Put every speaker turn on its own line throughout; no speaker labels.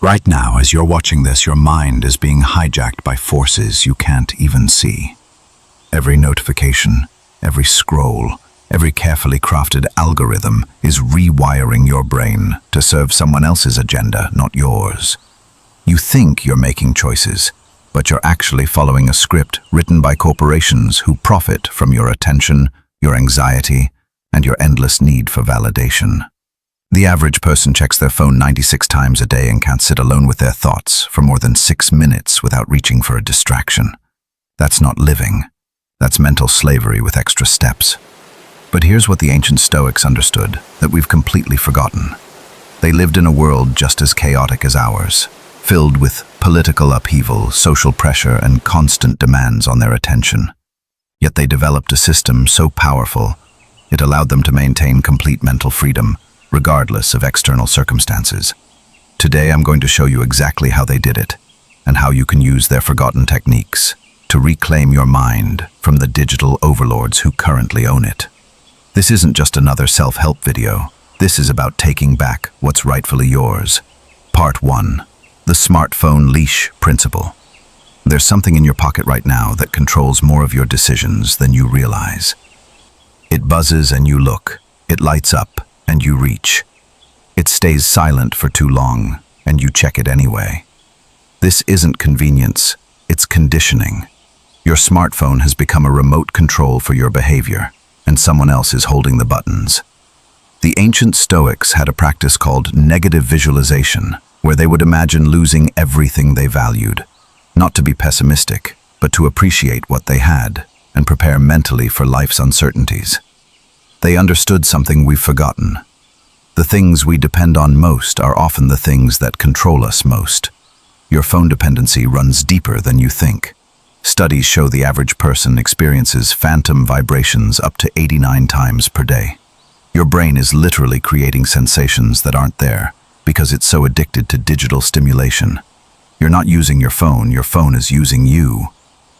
Right now, as you're watching this, your mind is being hijacked by forces you can't even see. Every notification, every scroll, every carefully crafted algorithm is rewiring your brain to serve someone else's agenda, not yours. You think you're making choices, but you're actually following a script written by corporations who profit from your attention, your anxiety, and your endless need for validation. The average person checks their phone 96 times a day and can't sit alone with their thoughts for more than 6 minutes without reaching for a distraction. That's not living. That's mental slavery with extra steps. But here's what the ancient Stoics understood that we've completely forgotten. They lived in a world just as chaotic as ours, filled with political upheaval, social pressure, and constant demands on their attention. Yet they developed a system so powerful, it allowed them to maintain complete mental freedom, regardless of external circumstances. Today I'm going to show you exactly how they did it, and how you can use their forgotten techniques to reclaim your mind from the digital overlords who currently own it. This isn't just another self-help video. This is about taking back what's rightfully yours. Part 1. The Smartphone Leash Principle. There's something in your pocket right now that controls more of your decisions than you realize. It buzzes and you look. It lights up and you reach. It stays silent for too long and you check it anyway. This isn't convenience, it's conditioning. Your smartphone has become a remote control for your behavior, and someone else is holding the buttons. The ancient Stoics had a practice called negative visualization, where they would imagine losing everything they valued, not to be pessimistic, but to appreciate what they had and prepare mentally for life's uncertainties. They understood something we've forgotten. The things we depend on most are often the things that control us most. Your phone dependency runs deeper than you think. Studies show the average person experiences phantom vibrations up to 89 times per day. Your brain is literally creating sensations that aren't there because it's so addicted to digital stimulation. You're not using your phone is using you.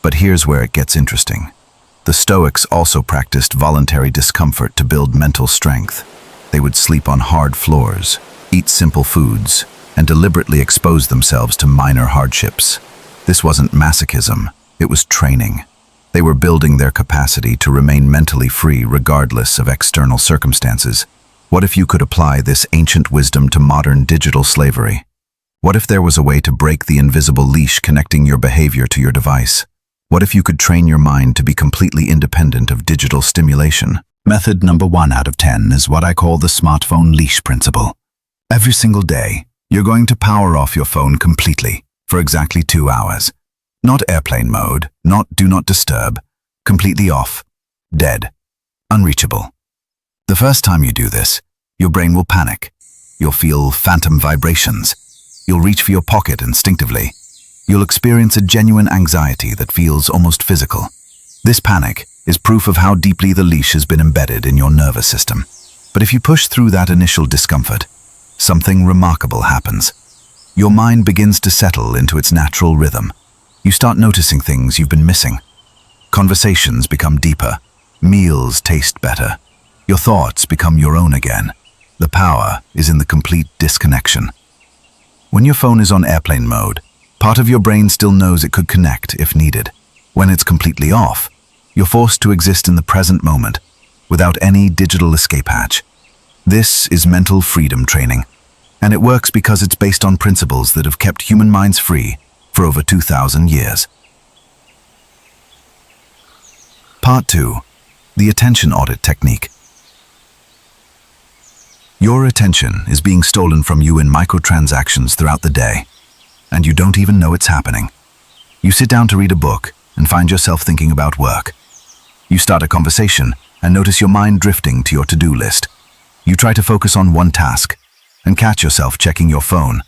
But here's where it gets interesting. The Stoics also practiced voluntary discomfort to build mental strength. They would sleep on hard floors, eat simple foods, and deliberately expose themselves to minor hardships. This wasn't masochism, it was training. They were building their capacity to remain mentally free regardless of external circumstances. What if you could apply this ancient wisdom to modern digital slavery? What if there was a way to break the invisible leash connecting your behavior to your device? What if you could train your mind to be completely independent of digital stimulation? Method number 1 out of 10 is what I call the smartphone leash principle. Every single day, you're going to power off your phone completely for exactly 2 hours. Not airplane mode, not do not disturb, completely off, dead, unreachable. The first time you do this, your brain will panic. You'll feel phantom vibrations. You'll reach for your pocket instinctively. You'll experience a genuine anxiety that feels almost physical. This panic is proof of how deeply the leash has been embedded in your nervous system. But if you push through that initial discomfort, something remarkable happens. Your mind begins to settle into its natural rhythm. You start noticing things you've been missing. Conversations become deeper. Meals taste better. Your thoughts become your own again. The power is in the complete disconnection. When your phone is on airplane mode, part of your brain still knows it could connect if needed. When it's completely off, you're forced to exist in the present moment, without any digital escape hatch. This is mental freedom training, and it works because it's based on principles that have kept human minds free for over 2,000 years. Part 2. The Attention Audit Technique. Your attention is being stolen from you in microtransactions throughout the day, and you don't even know it's happening. You sit down to read a book and find yourself thinking about work. You start a conversation and notice your mind drifting to your to-do list. You try to focus on one task and catch yourself checking your phone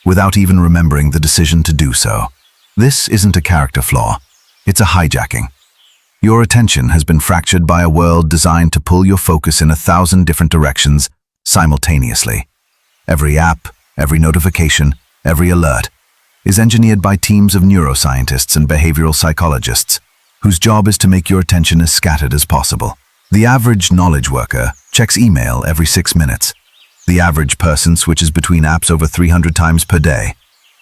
without even remembering the decision to do so. This isn't a character flaw, it's a hijacking. Your attention has been fractured by a world designed to pull your focus in 1,000 different directions simultaneously. Every app, every notification, every alert is engineered by teams of neuroscientists and behavioral psychologists whose job is to make your attention as scattered as possible. The average knowledge worker checks email every 6 minutes. The average person switches between apps over 300 times per day.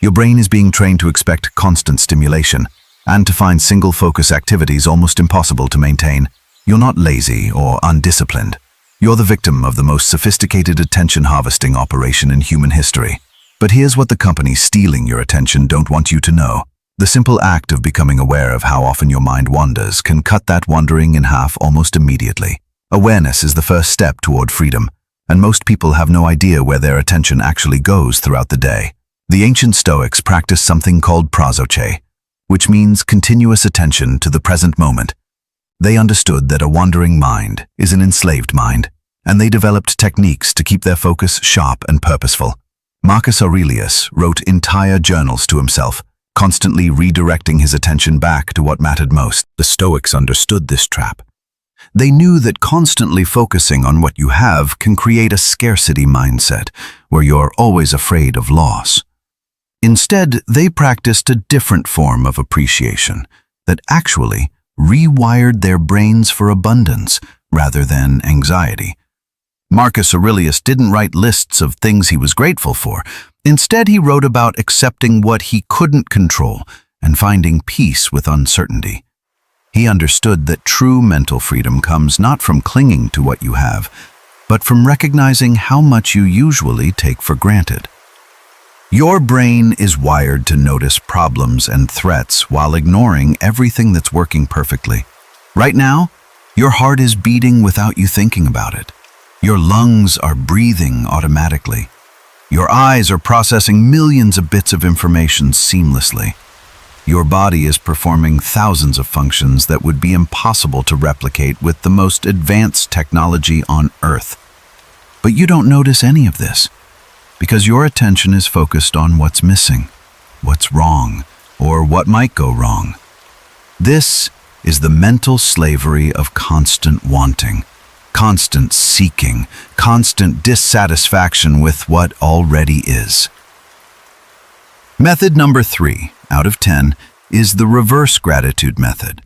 Your brain is being trained to expect constant stimulation and to find single-focus activities almost impossible to maintain. You're not lazy or undisciplined. You're the victim of the most sophisticated attention harvesting operation in human history. But here's what the companies stealing your attention don't want you to know. The simple act of becoming aware of how often your mind wanders can cut that wandering in half almost immediately. Awareness is the first step toward freedom, and most people have no idea where their attention actually goes throughout the day. The ancient Stoics practiced something called prasoche, which means continuous attention to the present moment. They understood that a wandering mind is an enslaved mind, and they developed techniques to keep their focus sharp and purposeful. Marcus Aurelius wrote entire journals to himself, constantly redirecting his attention back to what mattered most. The Stoics understood this trap. They knew that constantly focusing on what you have can create a scarcity mindset, where you're always afraid of loss. Instead, they practiced a different form of appreciation that actually rewired their brains for abundance rather than anxiety. Marcus Aurelius didn't write lists of things he was grateful for. Instead, he wrote about accepting what he couldn't control and finding peace with uncertainty. He understood that true mental freedom comes not from clinging to what you have, but from recognizing how much you usually take for granted. Your brain is wired to notice problems and threats while ignoring everything that's working perfectly. Right now, your heart is beating without you thinking about it. Your lungs are breathing automatically. Your eyes are processing millions of bits of information seamlessly. Your body is performing thousands of functions that would be impossible to replicate with the most advanced technology on Earth. But you don't notice any of this, because your attention is focused on what's missing, what's wrong, or what might go wrong. This is the mental slavery of constant wanting, constant seeking, constant dissatisfaction with what already is. Method number 3 out of 10 is the reverse gratitude method.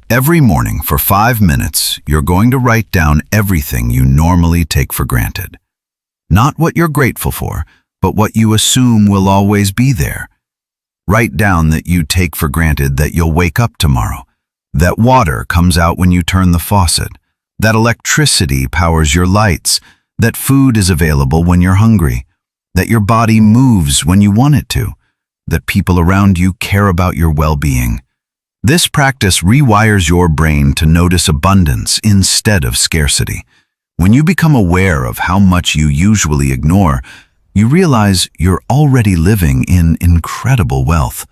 Every morning for 5 minutes, you're going to write down everything you normally take for granted. Not what you're grateful for, but what you assume will always be there. Write down that you take for granted that you'll wake up tomorrow, that water comes out when you turn the faucet, that electricity powers your lights, that food is available when you're hungry, that your body moves when you want it to, that people around you care about your well-being. This practice rewires your brain to notice abundance instead of scarcity. When you become aware of how much you usually ignore, you realize you're already living in incredible wealth.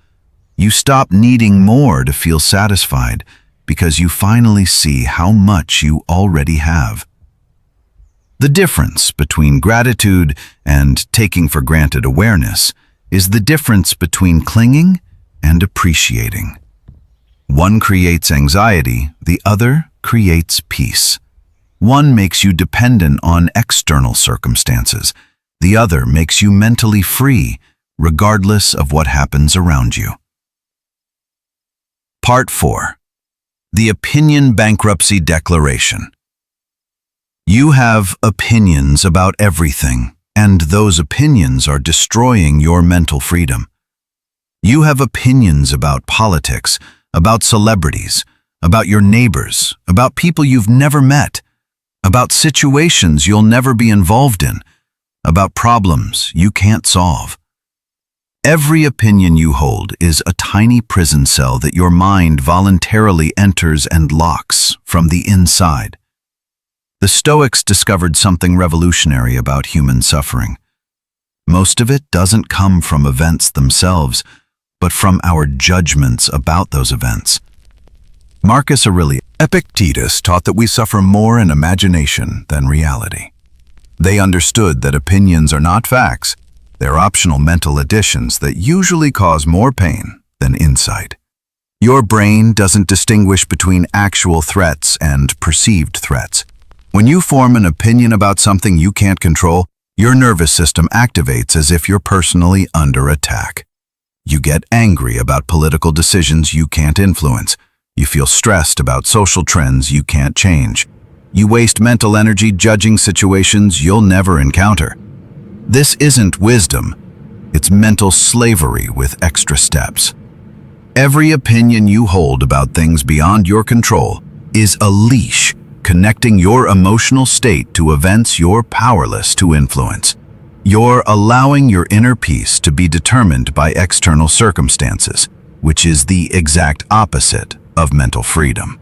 You stop needing more to feel satisfied because you finally see how much you already have. The difference between gratitude and taking for granted awareness is the difference between clinging and appreciating. One creates anxiety, the other creates peace. One makes you dependent on external circumstances. The other makes you mentally free, regardless of what happens around you. Part 4. The Opinion Bankruptcy Declaration. You have opinions about everything, and those opinions are destroying your mental freedom. You have opinions about politics, about celebrities, about your neighbors, about people you've never met, about situations you'll never be involved in, about problems you can't solve. Every opinion you hold is a tiny prison cell that your mind voluntarily enters and locks from the inside. The Stoics discovered something revolutionary about human suffering. Most of it doesn't come from events themselves, but from our judgments about those events. Marcus Aurelius, Epictetus taught that we suffer more in imagination than reality. They understood that opinions are not facts, they're optional mental additions that usually cause more pain than insight. Your brain doesn't distinguish between actual threats and perceived threats. When you form an opinion about something you can't control, your nervous system activates as if you're personally under attack. You get angry about political decisions you can't influence. You feel stressed about social trends you can't change. You waste mental energy judging situations you'll never encounter. This isn't wisdom. It's mental slavery with extra steps. Every opinion you hold about things beyond your control is a leash connecting your emotional state to events you're powerless to influence. You're allowing your inner peace to be determined by external circumstances, which is the exact opposite of mental freedom.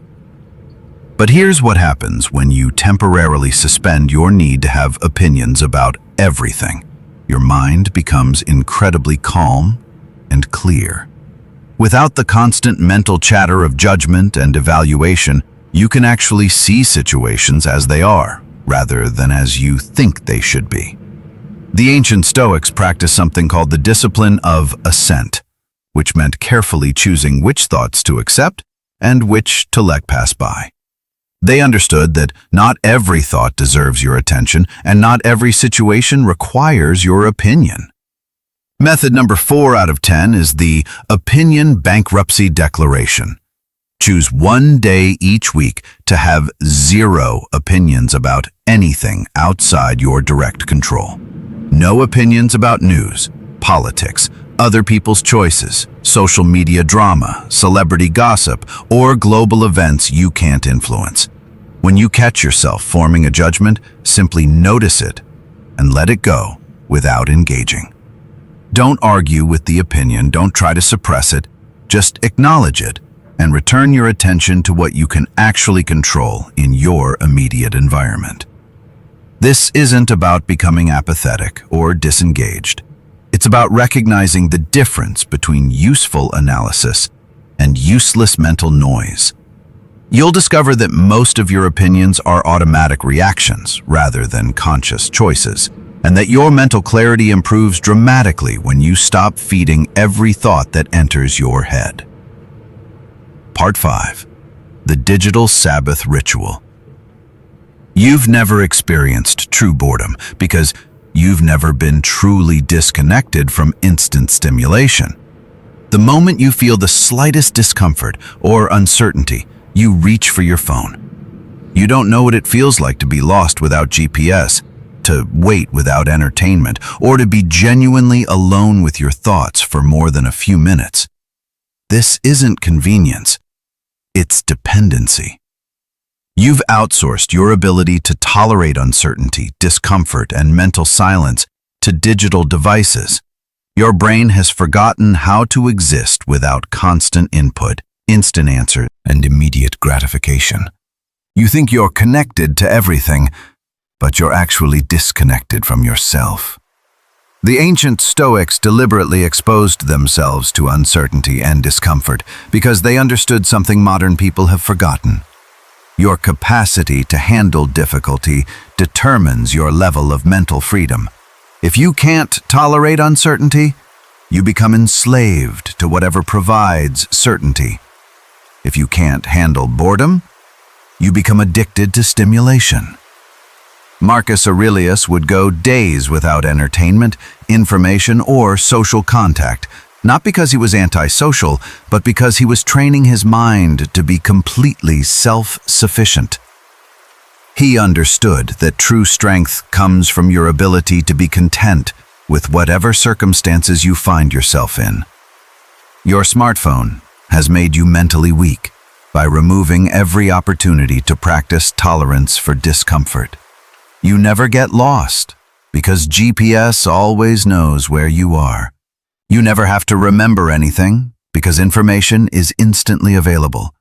But here's what happens when you temporarily suspend your need to have opinions about everything. Your mind becomes incredibly calm and clear. Without the constant mental chatter of judgment and evaluation, you can actually see situations as they are, rather than as you think they should be. The ancient Stoics practiced something called the discipline of assent, which meant carefully choosing which thoughts to accept and which to let pass by. They understood that not every thought deserves your attention and not every situation requires your opinion. Method number 4 out of 10 is the opinion bankruptcy declaration. Choose one day each week to have 0 opinions about anything outside your direct control. No opinions about news, politics, other people's choices, social media drama, celebrity gossip, or global events you can't influence. When you catch yourself forming a judgment, simply notice it and let it go without engaging. Don't argue with the opinion, don't try to suppress it, just acknowledge it and return your attention to what you can actually control in your immediate environment. This isn't about becoming apathetic or disengaged. It's about recognizing the difference between useful analysis and useless mental noise. You'll discover that most of your opinions are automatic reactions rather than conscious choices, and that your mental clarity improves dramatically when you stop feeding every thought that enters your head. Part 5. The Digital Sabbath Ritual. You've never experienced true boredom because you've never been truly disconnected from instant stimulation. The moment you feel the slightest discomfort or uncertainty, you reach for your phone. You don't know what it feels like to be lost without GPS, to wait without entertainment, or to be genuinely alone with your thoughts for more than a few minutes. This isn't convenience. It's dependency. You've outsourced your ability to tolerate uncertainty, discomfort, and mental silence to digital devices. Your brain has forgotten how to exist without constant input, instant answers, and immediate gratification. You think you're connected to everything, but you're actually disconnected from yourself. The ancient Stoics deliberately exposed themselves to uncertainty and discomfort because they understood something modern people have forgotten. Your capacity to handle difficulty determines your level of mental freedom. If you can't tolerate uncertainty, you become enslaved to whatever provides certainty. If you can't handle boredom, you become addicted to stimulation. Marcus Aurelius would go days without entertainment, information, or social contact, not because he was antisocial, but because he was training his mind to be completely self-sufficient. He understood that true strength comes from your ability to be content with whatever circumstances you find yourself in. Your smartphone has made you mentally weak by removing every opportunity to practice tolerance for discomfort. You never get lost because GPS always knows where you are. You never have to remember anything because information is instantly available.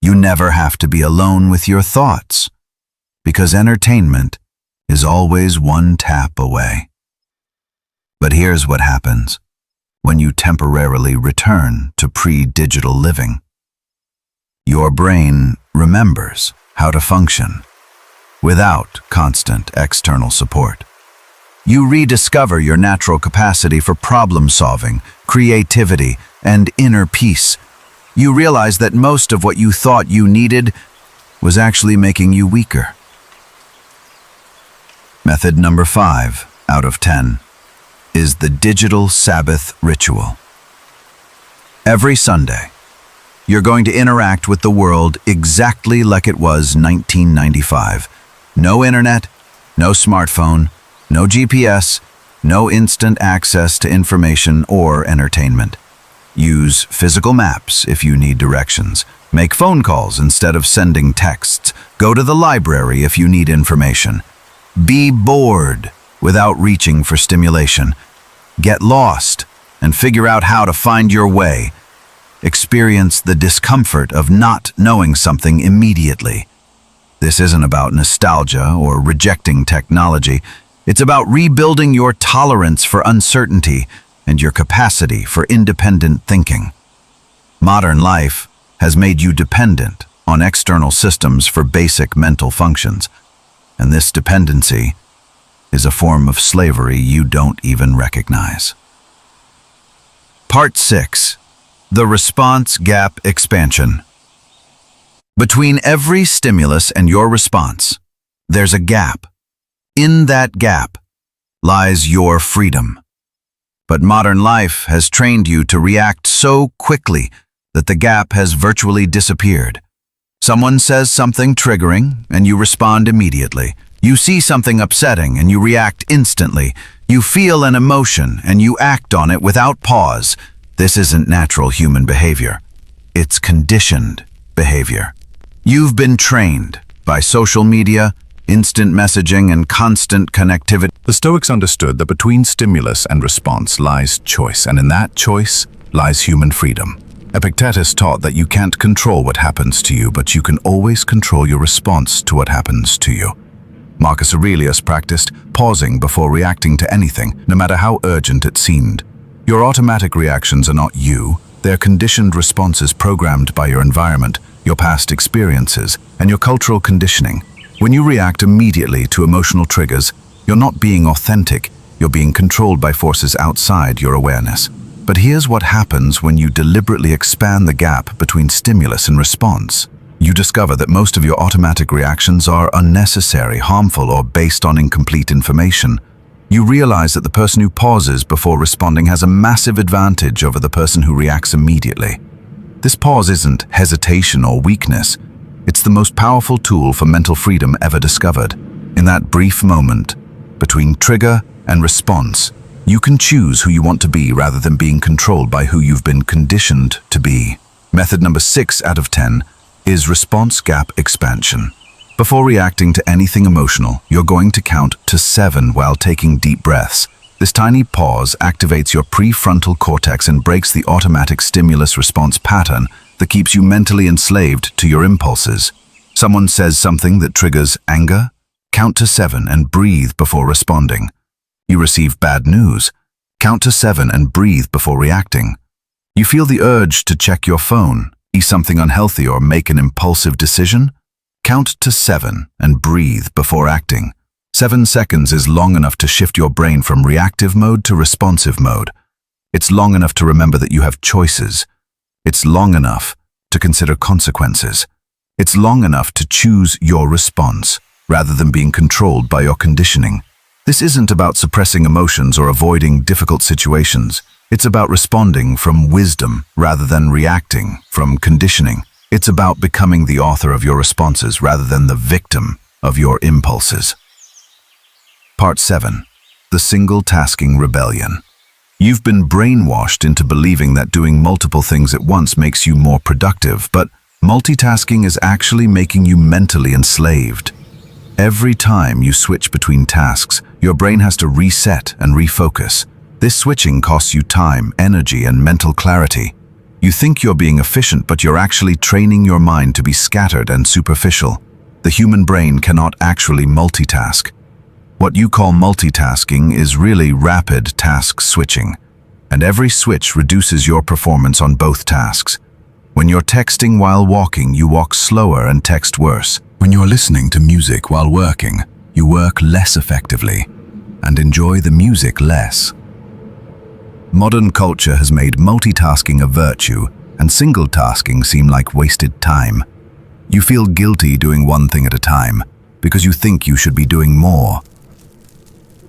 You never have to be alone with your thoughts because entertainment is always one tap away. But here's what happens when you temporarily return to pre-digital living. Your brain remembers how to function without constant external support. You rediscover your natural capacity for problem-solving, creativity, and inner peace. You realize that most of what you thought you needed was actually making you weaker. Method number 5 out of 10 is the Digital Sabbath Ritual. Every Sunday, you're going to interact with the world exactly like it was 1995. No internet, no smartphone, no GPS, No instant access to information or entertainment. Use physical maps if you need directions. Make phone calls instead of sending texts. Go to the library if you need information. Be bored without reaching for stimulation. Get lost and figure out how to find your way. Experience the discomfort of not knowing something immediately. This isn't about nostalgia or rejecting technology. It's about rebuilding your tolerance for uncertainty and your capacity for independent thinking. Modern life has made you dependent on external systems for basic mental functions, and this dependency is a form of slavery you don't even recognize. Part 6. The response gap expansion. Between every stimulus and your response, there's a gap. In that gap lies your freedom. But modern life has trained you to react so quickly that the gap has virtually disappeared. Someone says something triggering, and you respond immediately. You see something upsetting, and you react instantly. You feel an emotion, and you act on it without pause. This isn't natural human behavior. It's conditioned behavior. You've been trained by social media, instant messaging, and constant connectivity.
The Stoics understood that between stimulus and response lies choice, and in that choice lies human freedom. Epictetus taught that you can't control what happens to you, but you can always control your response to what happens to you. Marcus Aurelius practiced pausing before reacting to anything, no matter how urgent it seemed. Your automatic reactions are not you. They're conditioned responses programmed by your environment, your past experiences, and your cultural conditioning. When you react immediately to emotional triggers, you're not being authentic, you're being controlled by forces outside your awareness. But here's what happens when you deliberately expand the gap between stimulus and response. You discover that most of your automatic reactions are unnecessary, harmful, or based on incomplete information. You realize that the person who pauses before responding has a massive advantage over the person who reacts immediately. This pause isn't hesitation or weakness. It's the most powerful tool for mental freedom ever discovered. In that brief moment, between trigger and response, you can choose who you want to be rather than being controlled by who you've been conditioned to be. Method number 6 out of 10 is response gap expansion. Before reacting to anything emotional, you're going to count to 7 while taking deep breaths. This tiny pause activates your prefrontal cortex and breaks the automatic stimulus-response pattern that keeps you mentally enslaved to your impulses. Someone says something that triggers anger? Count to 7 and breathe before responding. You receive bad news? Count to 7 and breathe before reacting. You feel the urge to check your phone, eat something unhealthy, or make an impulsive decision? Count to 7 and breathe before acting. 7 seconds is long enough to shift your brain from reactive mode to responsive mode. It's long enough to remember that you have choices. It's long enough to consider consequences. It's long enough to choose your response, rather than being controlled by your conditioning. This isn't about suppressing emotions or avoiding difficult situations. It's about responding from wisdom rather than reacting from conditioning. It's about becoming the author of your responses rather than the victim of your impulses. Part 7. The single-tasking rebellion. You've been brainwashed into believing that doing multiple things at once makes you more productive, but multitasking is actually making you mentally enslaved. Every time you switch between tasks, your brain has to reset and refocus. This switching costs you time, energy, and mental clarity. You think you're being efficient, but you're actually training your mind to be scattered and superficial. The human brain cannot actually multitask. What you call multitasking is really rapid task switching, and every switch reduces your performance on both tasks. When you're texting while walking, you walk slower and text worse. When you're listening to music while working, you work less effectively and enjoy the music less. Modern culture has made multitasking a virtue and single-tasking seem like wasted time. You feel guilty doing one thing at a time because you think you should be doing more.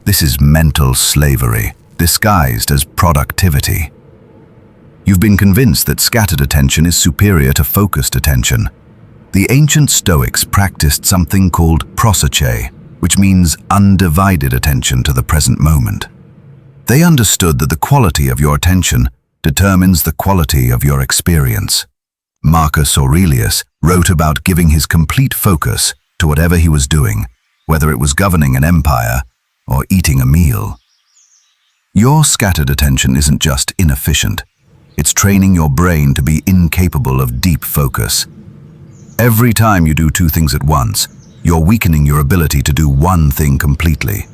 This is mental slavery, disguised as productivity. You've been convinced that scattered attention is superior to focused attention. The ancient Stoics practiced something called prosoche, which means undivided attention to the present moment.
They understood that the quality of your attention determines the quality of your experience. Marcus Aurelius wrote about giving his complete focus to whatever he was doing, whether it was governing an empire or eating a meal. Your scattered attention isn't just inefficient, it's training your brain to be incapable of deep focus. Every time you do two things at once, you're weakening your ability to do one thing completely.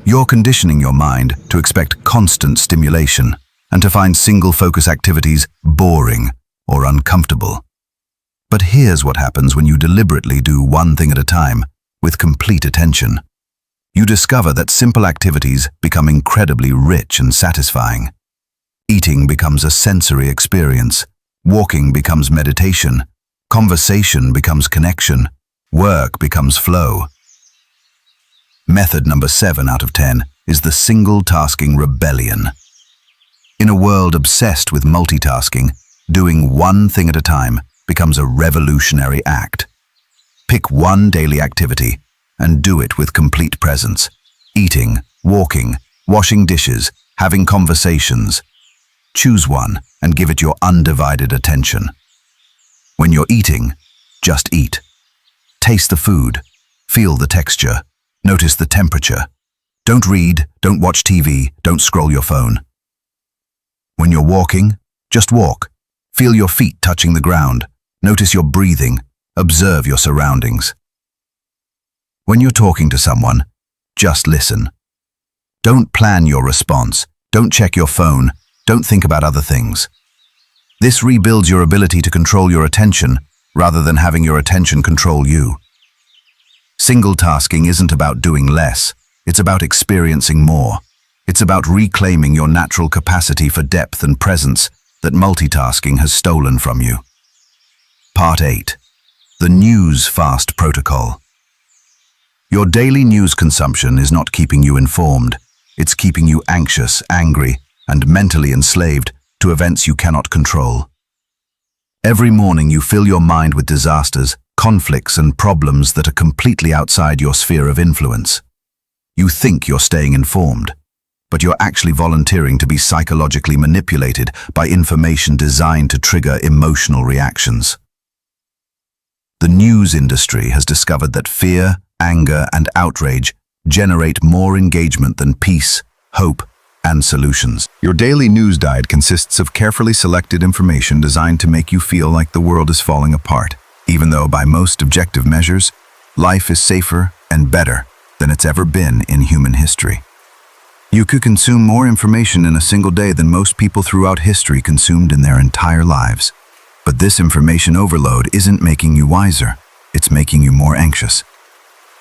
You're conditioning your mind to expect constant stimulation and to find single-focus activities boring or uncomfortable. But here's what happens when you deliberately do one thing at a time with complete attention. You discover that simple activities become incredibly rich and satisfying. Eating becomes a sensory experience. Walking becomes meditation. Conversation becomes connection. Work becomes flow. Method number 7 out of 10 is the single-tasking rebellion. In a world obsessed with multitasking, doing one thing at a time becomes a revolutionary act. Pick one daily activity and do it with complete presence. Eating, walking, washing dishes, having conversations. Choose one and give it your undivided attention. When you're eating, just eat. Taste the food. Feel the texture. Notice the temperature. Don't read, don't watch TV, don't scroll your phone. When you're walking, just walk. Feel your feet touching the ground. Notice your breathing. Observe your surroundings. When you're talking to someone, just listen. Don't plan your response. Don't check your phone. Don't think about other things. This rebuilds your ability to control your attention rather than having your attention control you. Single tasking isn't about doing less. It's about experiencing more. It's about reclaiming your natural capacity for depth and presence that multitasking has stolen from you. Part 8. The News Fast Protocol. Your daily news consumption is not keeping you informed. It's keeping you anxious, angry, and mentally enslaved to events you cannot control. Every morning you fill your mind with disasters, conflicts, and problems that are completely outside your sphere of influence. You think you're staying informed, but you're actually volunteering to be psychologically manipulated by information designed to trigger emotional reactions. The news industry has discovered that fear, anger, and outrage generate more engagement than peace, hope, and solutions. Your daily news diet consists of carefully selected information designed to make you feel like the world is falling apart, even though by most objective measures, life is safer and better than it's ever been in human history. You could consume more information in a single day than most people throughout history consumed in their entire lives. But this information overload isn't making you wiser, it's making you more anxious.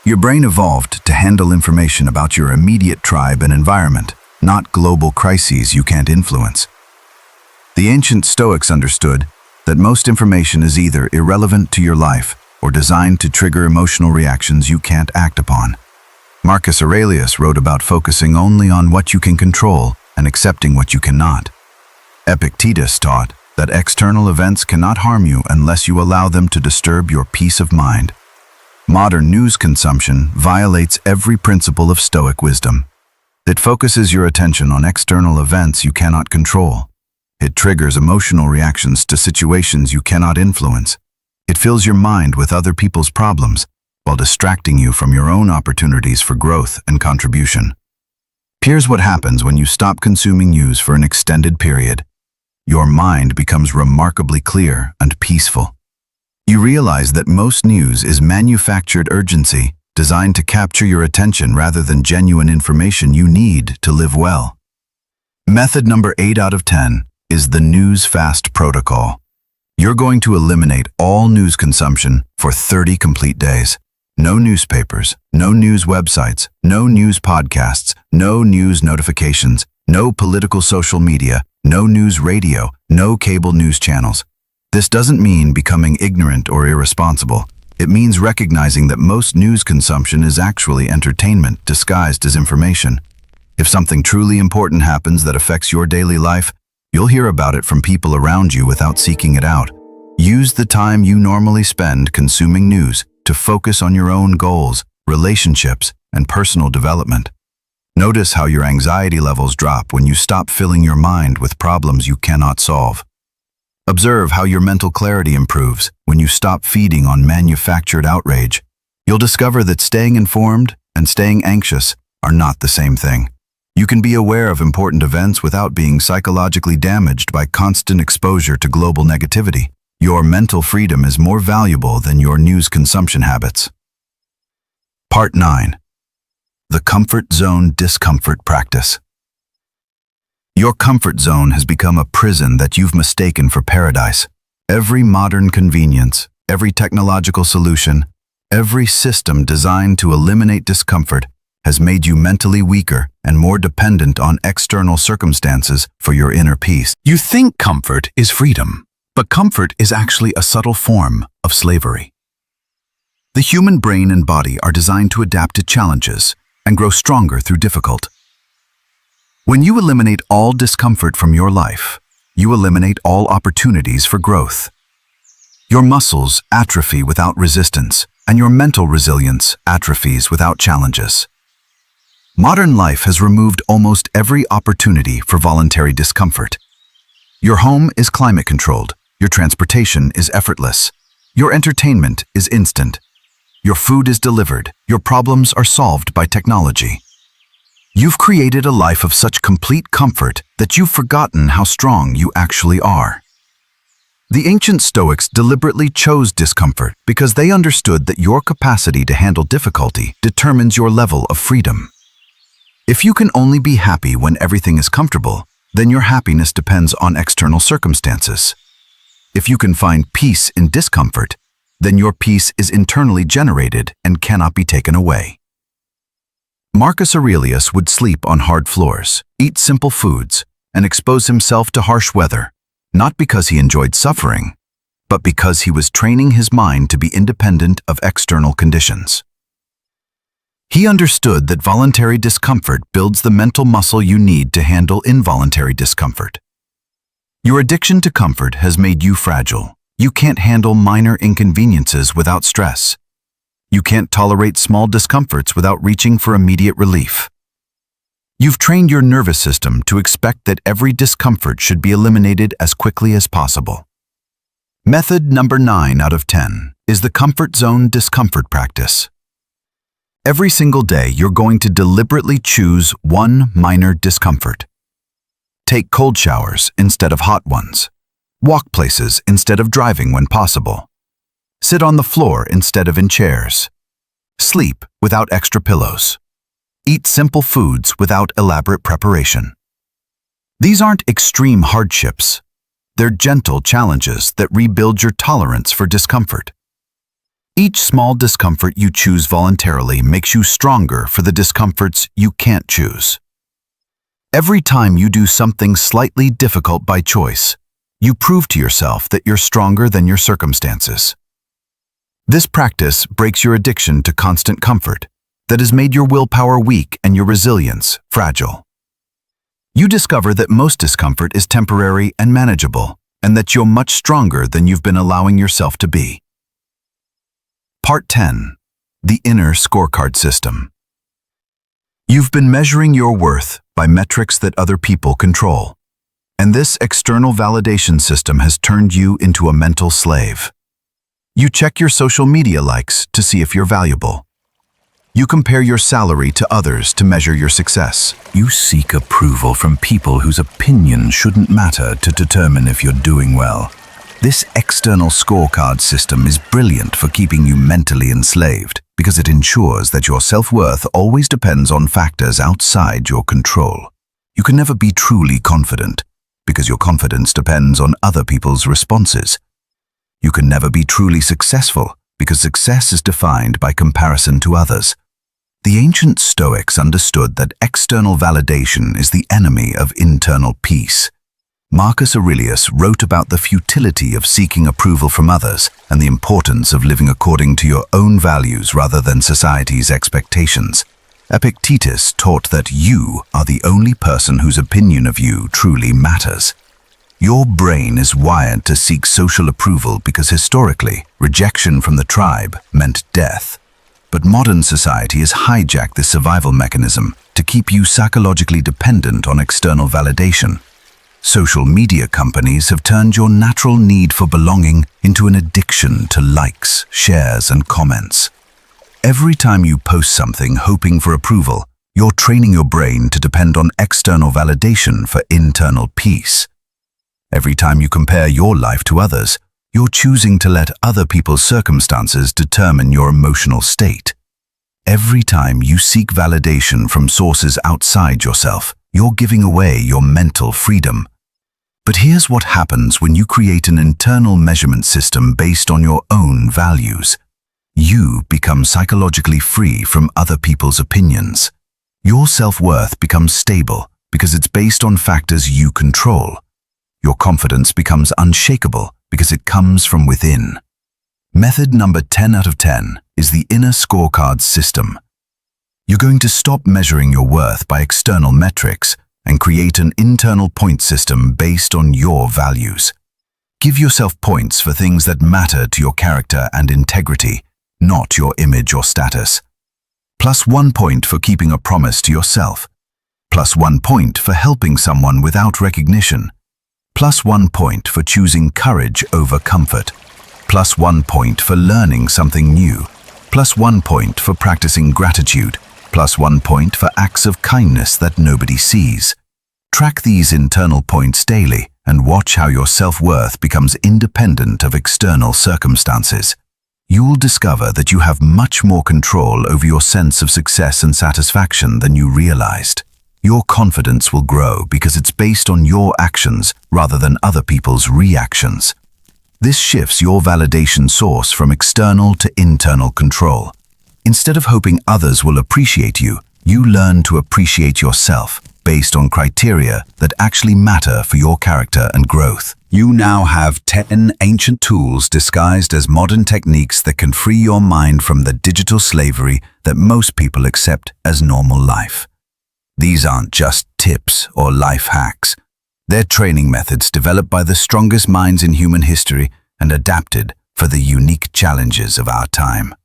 Your brain evolved to handle information about your immediate tribe and environment, not global crises you can't influence. The ancient Stoics understood that most information is either irrelevant to your life or designed to trigger emotional reactions you can't act upon. Marcus Aurelius wrote about focusing only on what you can control and accepting what you cannot. Epictetus taught that external events cannot harm you unless you allow them to disturb your peace of mind. Modern news consumption violates every principle of Stoic wisdom. It focuses your attention on external events you cannot control. It triggers emotional reactions to situations you cannot influence. It fills your mind with other people's problems while distracting you from your own opportunities for growth and contribution. Here's what happens when you stop consuming news for an extended period. Your mind becomes remarkably clear and peaceful. You realize that most news is manufactured urgency, designed to capture your attention rather than genuine information you need to live well. Method number 8 out of 10 is the News Fast Protocol. You're going to eliminate all news consumption for 30 complete days. No newspapers, no news websites, no news podcasts, no news notifications, no political social media, no news radio, no cable news channels. This doesn't mean becoming ignorant or irresponsible. It means recognizing that most news consumption is actually entertainment disguised as information. If something truly important happens that affects your daily life, you'll hear about it from people around you without seeking it out. Use the time you normally spend consuming news to focus on your own goals, relationships, and personal development. Notice how your anxiety levels drop when you stop filling your mind with problems you cannot solve. Observe how your mental clarity improves when you stop feeding on manufactured outrage. You'll discover that staying informed and staying anxious are not the same thing. You can be aware of important events without being psychologically damaged by constant exposure to global negativity. Your mental freedom is more valuable than your news consumption habits. Part 9. The Comfort Zone Discomfort Practice. Your comfort zone has become a prison that you've mistaken for paradise. Every modern convenience, every technological solution, every system designed to eliminate discomfort has made you mentally weaker and more dependent on external circumstances for your inner peace. You think comfort is freedom, but comfort is actually a subtle form of slavery. The human brain and body are designed to adapt to challenges and grow stronger through difficult. When you eliminate all discomfort from your life, you eliminate all opportunities for growth. Your muscles atrophy without resistance, and your mental resilience atrophies without challenges. Modern life has removed almost every opportunity for voluntary discomfort. Your home is climate-controlled, your transportation is effortless, your entertainment is instant, your food is delivered, your problems are solved by technology. You've created a life of such complete comfort that you've forgotten how strong you actually are. The ancient Stoics deliberately chose discomfort because they understood that your capacity to handle difficulty determines your level of freedom. If you can only be happy when everything is comfortable, then your happiness depends on external circumstances. If you can find peace in discomfort, then your peace is internally generated and cannot be taken away. Marcus Aurelius would sleep on hard floors, eat simple foods, and expose himself to harsh weather, not because he enjoyed suffering, but because he was training his mind to be independent of external conditions. He understood that voluntary discomfort builds the mental muscle you need to handle involuntary discomfort. Your addiction to comfort has made you fragile. You can't handle minor inconveniences without stress. You can't tolerate small discomforts without reaching for immediate relief. You've trained your nervous system to expect that every discomfort should be eliminated as quickly as possible. Method number 9 out of 10 is the comfort zone discomfort practice. Every single day, you're going to deliberately choose one minor discomfort. Take cold showers instead of hot ones. Walk places instead of driving when possible. Sit on the floor instead of in chairs. Sleep without extra pillows. Eat simple foods without elaborate preparation. These aren't extreme hardships. They're gentle challenges that rebuild your tolerance for discomfort. Each small discomfort you choose voluntarily makes you stronger for the discomforts you can't choose. Every time you do something slightly difficult by choice, you prove to yourself that you're stronger than your circumstances. This practice breaks your addiction to constant comfort that has made your willpower weak and your resilience fragile. You discover that most discomfort is temporary and manageable, and that you're much stronger than you've been allowing yourself to be. Part 10. The Inner Scorecard System. You've been measuring your worth by metrics that other people control, and this external validation system has turned you into a mental slave. You check your social media likes to see if you're valuable. You compare your salary to others to measure your success. You seek approval from people whose opinion shouldn't matter to determine if you're doing well. This external scorecard system is brilliant for keeping you mentally enslaved because it ensures that your self-worth always depends on factors outside your control. You can never be truly confident because your confidence depends on other people's responses. You can never be truly successful because success is defined by comparison to others. The ancient Stoics understood that external validation is the enemy of internal peace. Marcus Aurelius wrote about the futility of seeking approval from others and the importance of living according to your own values rather than society's expectations. Epictetus taught that you are the only person whose opinion of you truly matters. Your brain is wired to seek social approval because historically, rejection from the tribe meant death. But modern society has hijacked this survival mechanism to keep you psychologically dependent on external validation. Social media companies have turned your natural need for belonging into an addiction to likes, shares, and comments. Every time you post something hoping for approval, you're training your brain to depend on external validation for internal peace. Every time you compare your life to others, you're choosing to let other people's circumstances determine your emotional state. Every time you seek validation from sources outside yourself, you're giving away your mental freedom. But here's what happens when you create an internal measurement system based on your own values. You become psychologically free from other people's opinions. Your self-worth becomes stable because it's based on factors you control. Your confidence becomes unshakable because it comes from within. Method number 10 out of 10 is the inner scorecard system. You're going to stop measuring your worth by external metrics and create an internal point system based on your values. Give yourself points for things that matter to your character and integrity, not your image or status. +1 point for keeping a promise to yourself. +1 point for helping someone without recognition. +1 point for choosing courage over comfort. +1 point for learning something new. +1 point for practicing gratitude. +1 point for acts of kindness that nobody sees. Track these internal points daily and watch how your self-worth becomes independent of external circumstances. You'll discover that you have much more control over your sense of success and satisfaction than you realized. Your confidence will grow because it's based on your actions rather than other people's reactions. This shifts your validation source from external to internal control. Instead of hoping others will appreciate you, you learn to appreciate yourself based on criteria that actually matter for your character and growth. You now have 10 ancient tools disguised as modern techniques that can free your mind from the digital slavery that most people accept as normal life. These aren't just tips or life hacks. They're training methods developed by the strongest minds in human history and adapted for the unique challenges of our time.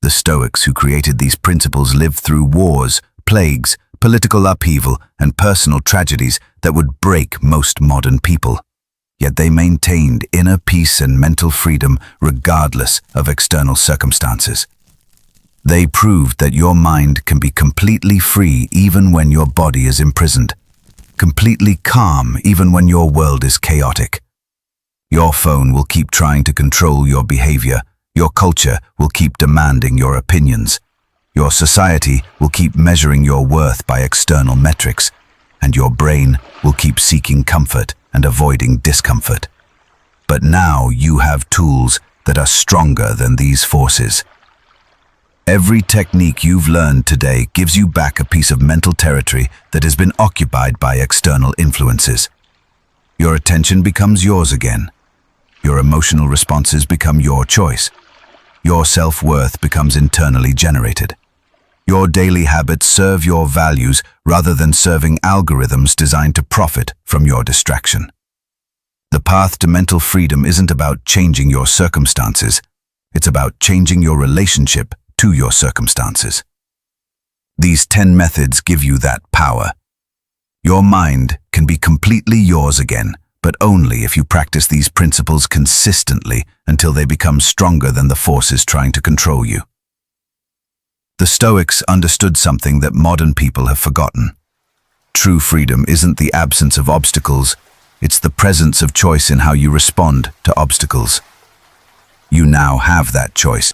The Stoics who created these principles lived through wars, plagues, political upheaval, and personal tragedies that would break most modern people. Yet they maintained inner peace and mental freedom regardless of external circumstances. They proved that your mind can be completely free even when your body is imprisoned, completely calm even when your world is chaotic. Your phone will keep trying to control your behavior, your culture will keep demanding your opinions, your society will keep measuring your worth by external metrics, and your brain will keep seeking comfort and avoiding discomfort. But now you have tools that are stronger than these forces. Every technique you've learned today gives you back a piece of mental territory that has been occupied by external influences. Your attention becomes yours again. Your emotional responses become your choice. Your self-worth becomes internally generated. Your daily habits serve your values rather than serving algorithms designed to profit from your distraction. The path to mental freedom isn't about changing your circumstances. It's about changing your relationship to your circumstances. These 10 methods give you that power. Your mind can be completely yours again, but only if you practice these principles consistently until they become stronger than the forces trying to control you. The Stoics understood something that modern people have forgotten. True freedom isn't the absence of obstacles, it's the presence of choice in how you respond to obstacles. You now have that choice.